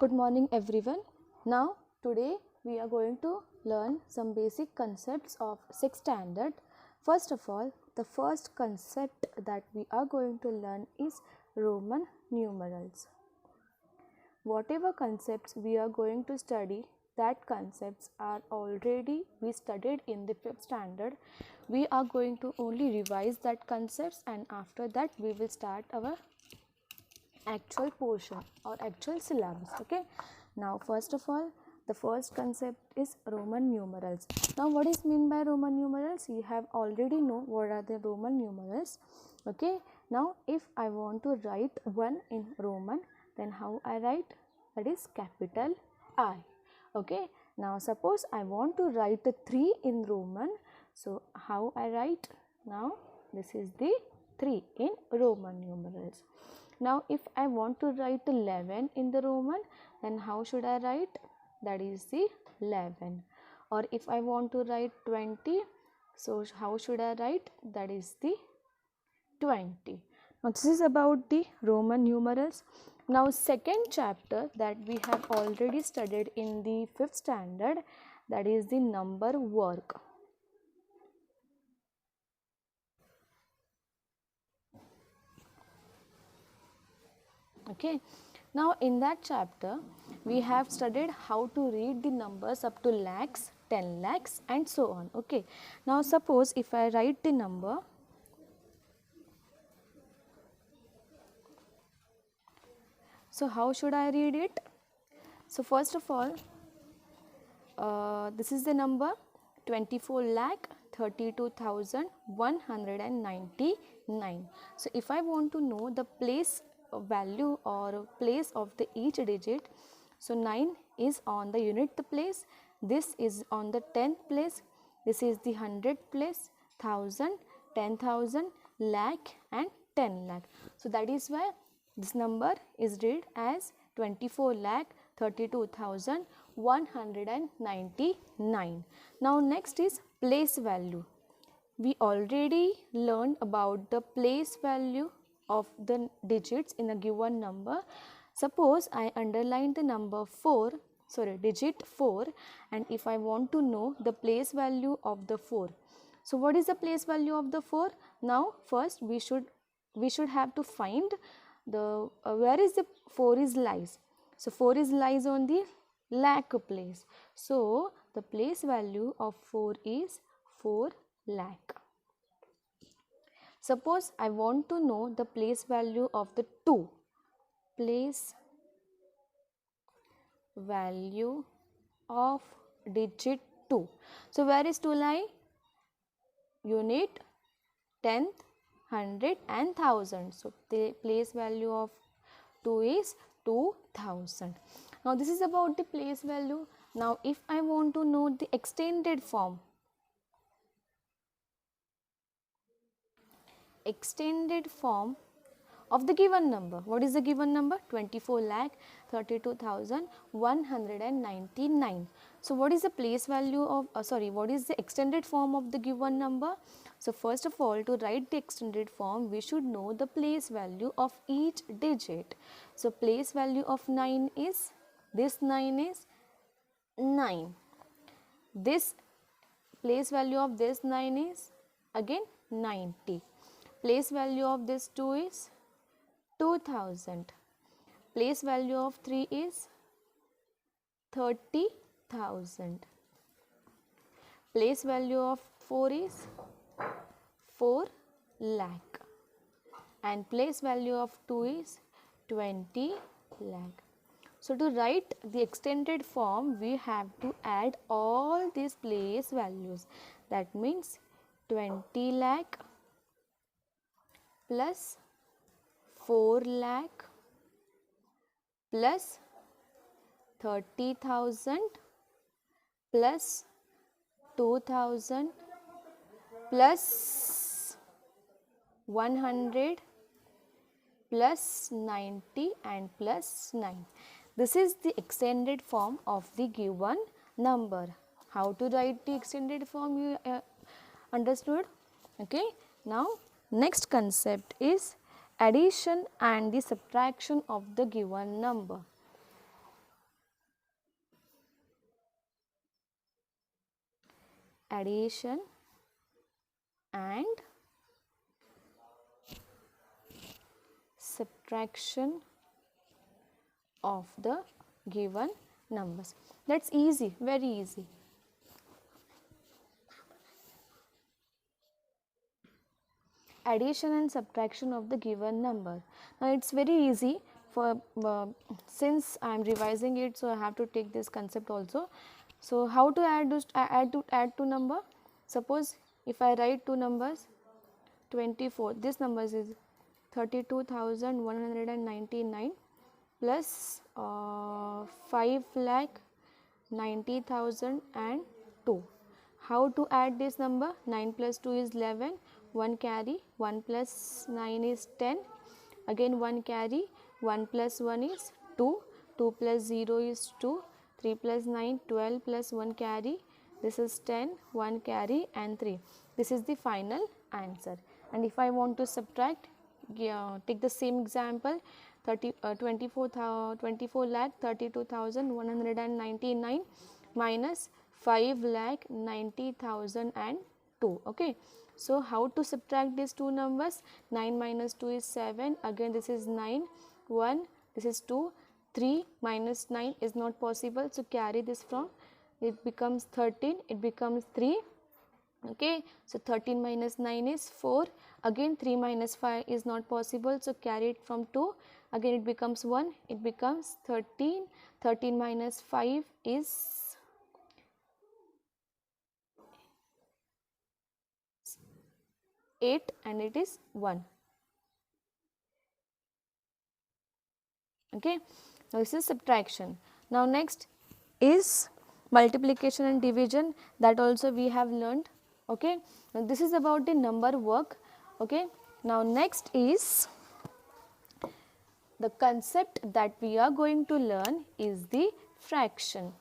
Good morning everyone. Now today we are going to learn some basic concepts of 6th standard. First of all, the first concept that we are going to learn is Roman numerals. Whatever concepts we are going to study, that concepts are already we studied in the 5th standard. We are going to only revise that concepts, and after that we will start our actual portion or actual syllabus. Okay, now first of all, the first concept is Roman numerals. Now what is mean by Roman numerals? You have already know what are the Roman numerals. Okay, now if I want to write 1 in Roman, then how I write? That is capital I. Okay, now suppose I want to write a 3 in Roman, so how I write? Now this is the 3 in Roman numerals. Now if I want to write 11 in the Roman, then how should I write? That is the 11. Or if I want to write 20, so how should I write? That is the 20. Now this is about the Roman numerals. Now second chapter that we have already studied in the 5th standard, that is the number work. Okay, now in that chapter we have studied how to read the numbers up to lakhs, 10 lakhs and so on. Okay, now suppose if I write the number, so how should I read it? So first of all, this is the number 24,32,199. So if I want to know the place value or place of the each digit, so 9 is on the unit place, this is on the 10th place, this is the 100th place, 1000, 10,000, lakh and 10 lakh. So that is why this number is read as 24,32,199. Now next is place value. We already learned about the place value of the digits in a given number. Suppose I underline the number digit 4, and if I want to know the place value of the 4. So what is the place value of the 4? Now first we should have to find the where is the 4 is lies. So 4 is lies on the lakh place. So the place value of 4 is 4 lakh. Suppose I want to know the place value of the 2. Place value of digit 2. So where is 2 lie? Unit, 10th, 100 and 1000. So the place value of 2 is 2000. Now this is about the place value. Now if I want to know the extended form, of the given number. What is the given number? 24,32,199. So what is the place value of what is the extended form of the given number? So first of all, to write the extended form, we should know the place value of each digit. So place value of 9 is, this 9 is 9. This place value of this 9 is again 90. Place value of this 2 is 2000. Place value of 3 is 30,000. Place value of 4 is 4 lakh. And place value of 2 is 20 lakh. So to write the extended form, we have to add all these place values. That means 20 lakh plus 4 lakh plus 30,000 plus 2000 plus 100 plus 90 and plus 9. This is the extended form of the given number. How to write the extended form, you understood? Okay. Now next concept is addition and the subtraction of the given number. addition and subtraction of the given numbers. That's easy, very easy. Addition and subtraction of the given number. Now it's very easy for since I am revising it, so I have to take this concept also. So how to add two number? Suppose if I write two numbers, 24, this number is 32,199 plus 5,90,002. How to add this number? 9 plus 2 is 11, 1 carry, 1 plus 9 is 10, again 1 carry, 1 plus 1 is 2, 2 plus 0 is 2, 3 plus 9, 12 plus 1 carry, this is 10, 1 carry and 3. This is the final answer. And if I want to subtract, take the same example, 24 lakh 32,199 minus 5,90,002. Okay, so how to subtract these two numbers? 9 minus 2 is 7, again this is 9, 1, this is 2, 3 minus 9 is not possible, so carry this from, it becomes 13, it becomes 3. Okay, so 13 minus 9 is 4, again 3 minus 5 is not possible, so carry it from 2, again it becomes 1, it becomes 13, 13 minus 5 is 8 and it is 1. Okay, now this is subtraction. Now next is multiplication and division, that also we have learned. Okay, now this is about the number work. Okay, now next is the concept that we are going to learn is the fraction.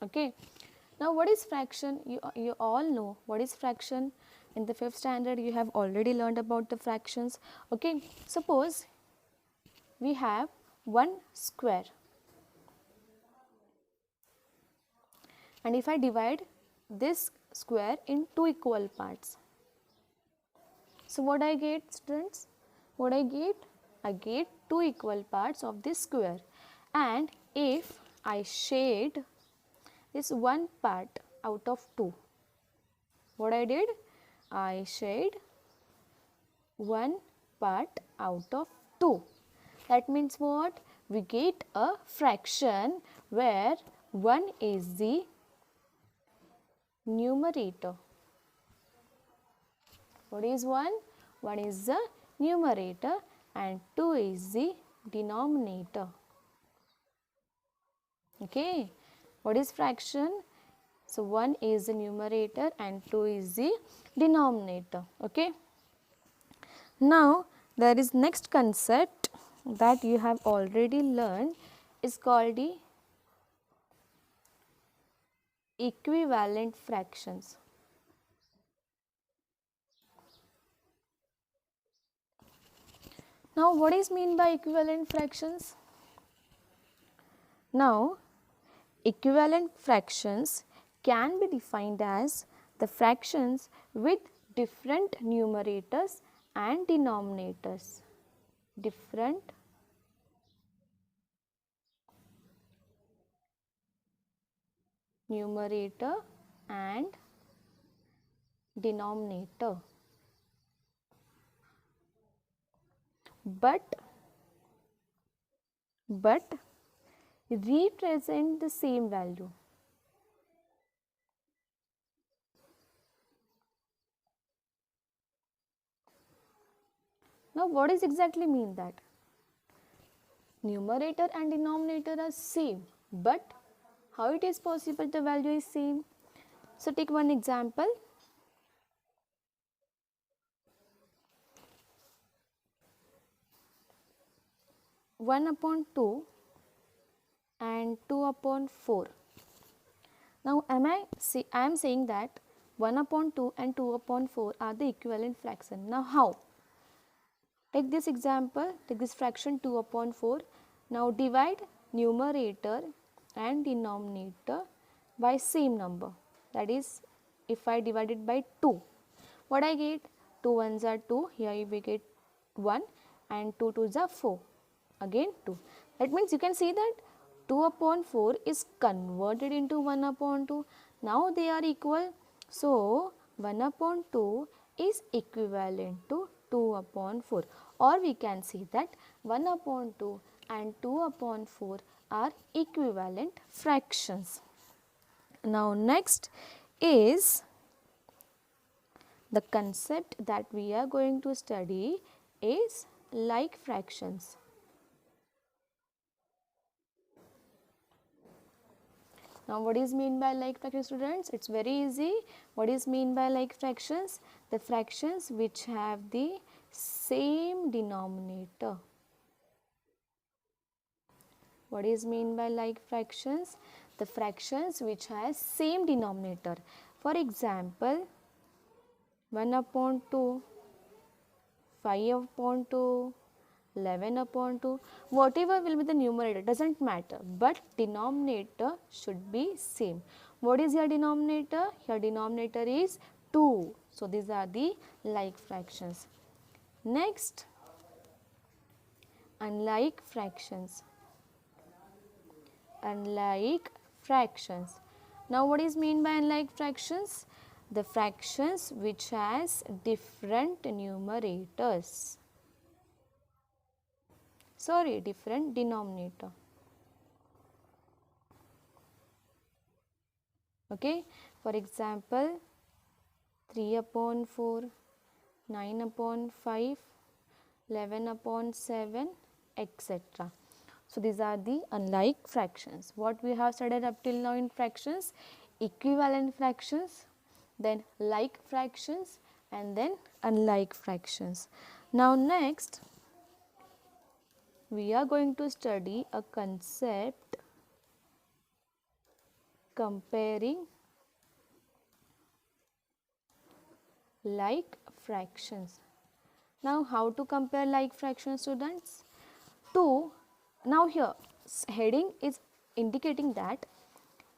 Okay, now what is fraction? You all know what is fraction. In the 5th standard you have already learned about the fractions. Okay, suppose we have one square, and if I divide this square in two equal parts, so what I get, students? What I get? I get two equal parts of this square, and if I shade this one part out of two, what I did? I shade one part out of two. That means what? We get a fraction where 1 is the numerator. What is 1? 1 is the numerator and 2 is the denominator. Okay, what is fraction? So 1 is the numerator and 2 is the denominator. Okay, now there is next concept that you have already learned, is called the equivalent fractions. Now what is mean by equivalent fractions? Now equivalent fractions can be defined as the fractions with different numerators and denominators. Different numerator and denominator, but represent the same value. Now what is exactly mean that? Numerator and denominator are same, but how it is possible the value is same? So take one example. 1/2 and 2/4. Now I am saying that 1/2 and 2/4 are the equivalent fraction. Now how? Take this example, take this fraction 2/4. Now divide numerator and denominator by same number. That is, if I divide it by 2, what I get? 2 ones are 2, here we get 1, and 2 twos are 4, again 2. That means you can see that 2 upon 4 is converted into 1 upon 2. Now they are equal. So 1 upon 2 is equivalent to 2 upon 4, or we can see that 1 upon 2 and 2 upon 4 are equivalent fractions. Now next is the concept that we are going to study is like fractions. Now what is mean by like fractions, students? It's very easy. What is mean by like fractions? The fractions which have the same denominator. What is mean by like fractions? The fractions which has same denominator. For example, 1 upon 2, 5 upon 2, 11 upon 2, whatever will be the numerator, doesn't matter, but denominator should be same. What is your denominator? Your denominator is 2. So these are the like fractions. Next, unlike fractions. Unlike fractions. Now what is mean by unlike fractions? The fractions which has different numerators. Different denominator. Okay, for example, 3 upon 4, 9 upon 5, 11 upon 7, etc. So these are the unlike fractions. What we have studied up till now in fractions? Equivalent fractions, then like fractions, and then unlike fractions. Now next, we are going to study a concept comparing like fractions. Now how to compare like fractions, students? Now here heading is indicating that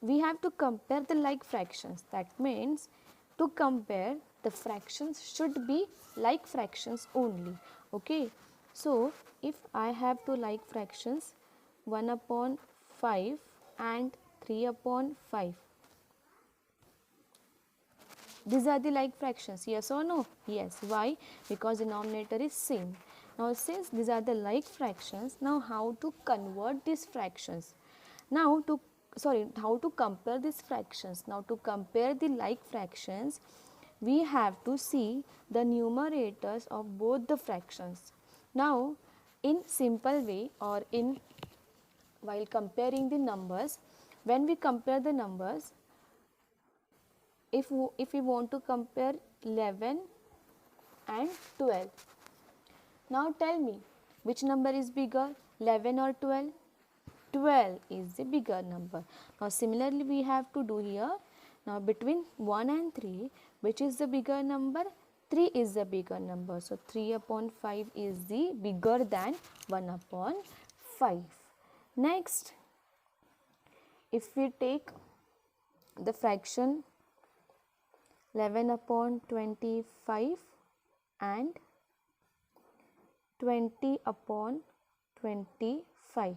we have to compare the like fractions. That means to compare the fractions should be like fractions only. Okay. So if I have two like fractions 1 upon 5 and 3 upon 5. These are the like fractions, yes or no? Yes. Why? Because denominator is same. Now since these are the like fractions, now how to convert these fractions? How to compare these fractions? Now to compare the like fractions, we have to see the numerators of both the fractions. Now in simple way, or in while comparing the numbers, when we compare the numbers, if we want to compare 11 and 12, now tell me which number is bigger, 11 or 12? 12 is the bigger number. Now similarly we have to do here. Now between 1 and 3, which is the bigger number? 3 is the bigger number. So 3 upon 5 is the bigger than 1 upon 5. Next, if we take the fraction 11 upon 25 and 20 upon 25.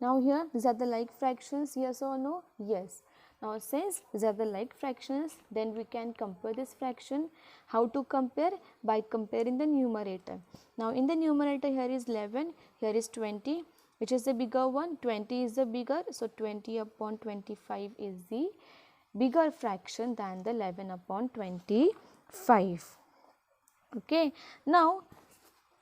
Now here these are the like fractions, yes or no? Yes. Now since these are the like fractions, then we can compare this fraction. How to compare? By comparing the numerator. Now in the numerator here is 11, here is 20. Which is the bigger one? 20 is the bigger. So 20 upon 25 is the bigger fraction than the 11 upon 25. Okay. Now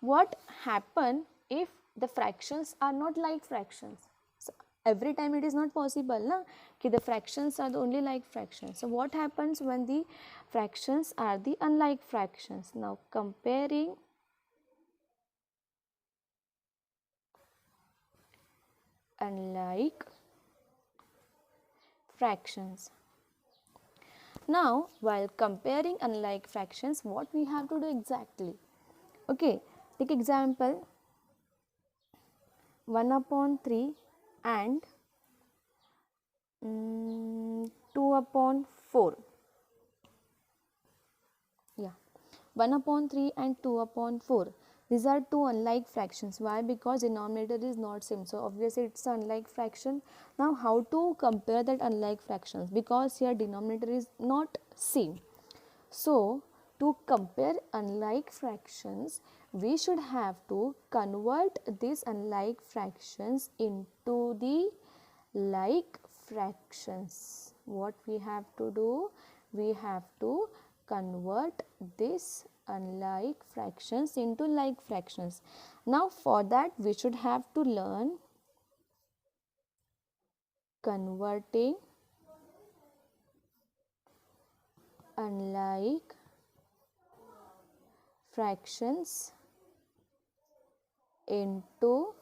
what happen if the fractions are not like fractions? So every time it is not possible, na? Ki the fractions are the only like fractions. So what happens when the fractions are the unlike fractions? Now comparing unlike fractions. Now while comparing unlike fractions, what we have to do exactly? Okay, take example 1 upon 3 and 2 upon 4. Yeah, 1 upon 3 and 2 upon 4. These are two unlike fractions. Why? Because denominator is not same. So obviously it's an unlike fraction. Now how to compare that unlike fractions? Because here denominator is not same. So to compare unlike fractions, we should have to convert these unlike fractions into the like fractions. What we have to do? We have to convert this unlike fractions into like fractions. Now for that we should have to learn converting unlike fractions into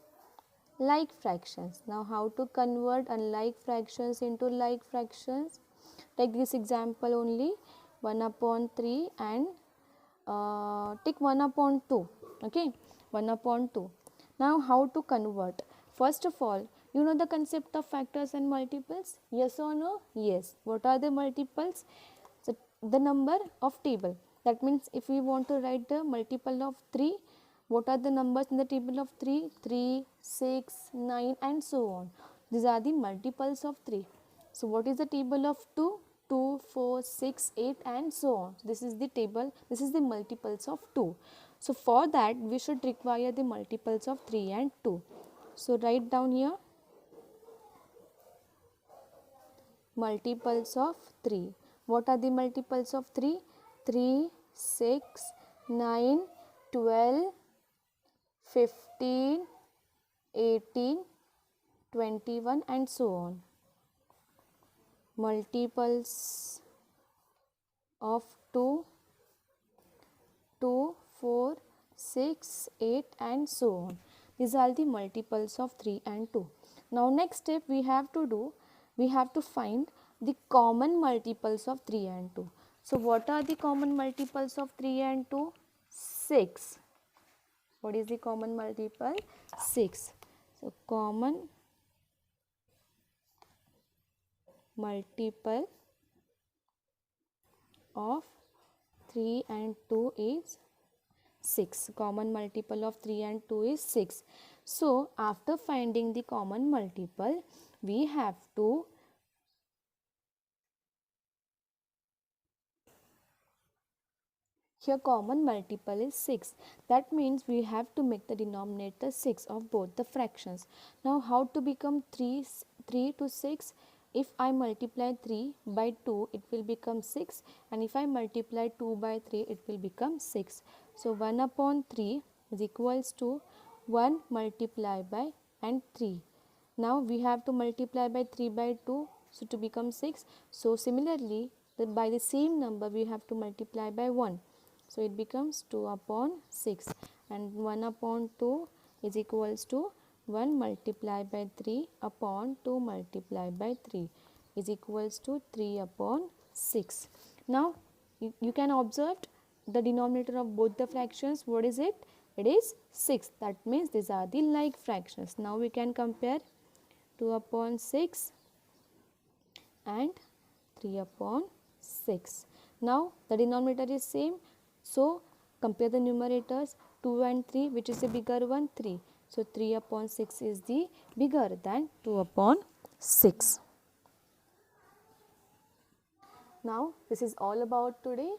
like fractions. Now how to convert unlike fractions into like fractions? Take this example only, 1 upon 3 and take 1 upon 2. Okay, 1 upon 2. Now how to convert? First of all, you know the concept of factors and multiples? Yes or no? Yes. What are the multiples? So the number of table. That means if we want to write the multiple of 3, what are the numbers in the table of 3? 3, 6, 9 and so on. These are the multiples of 3. So what is the table of 2? 2, 4, 6, 8 and so on. This is the table, this is the multiples of 2. So for that we should require the multiples of 3 and 2. So write down here multiples of 3. What are the multiples of 3? 3, 6, 9, 12, 15, 18, 21 and so on. Multiples of 2, 2, 4, 6, 8 and so on. These are the multiples of 3 and 2. Now next step we have to do, we have to find the common multiples of 3 and 2. So what are the common multiples of 3 and 2? 6. What is the common multiple? 6. So common multiple of 3 and 2 is 6. Common multiple of 3 and 2 is 6. So after finding the common multiple, we have to here common multiple is 6. That means we have to make the denominator 6 of both the fractions. Now how to become 3 to 6? If I multiply 3 by 2, it will become 6, and if I multiply 2 by 3, it will become 6. So 1 upon 3 is equals to 1 multiplied by and 3. Now we have to multiply by 3 by 2, so to become 6. So similarly, by the same number we have to multiply by 1. So it becomes 2 upon 6, and 1 upon 2 is equals to 1 multiplied by 3 upon 2 multiplied by 3 is equals to 3 upon 6. Now you can observe the denominator of both the fractions. What is it? It is 6. That means these are the like fractions. Now we can compare 2 upon 6 and 3 upon 6. Now the denominator is same. So compare the numerators, 2 and 3, which is the bigger one? 3. So 3 upon 6 is the bigger than 2 upon 6. Now this is all about today.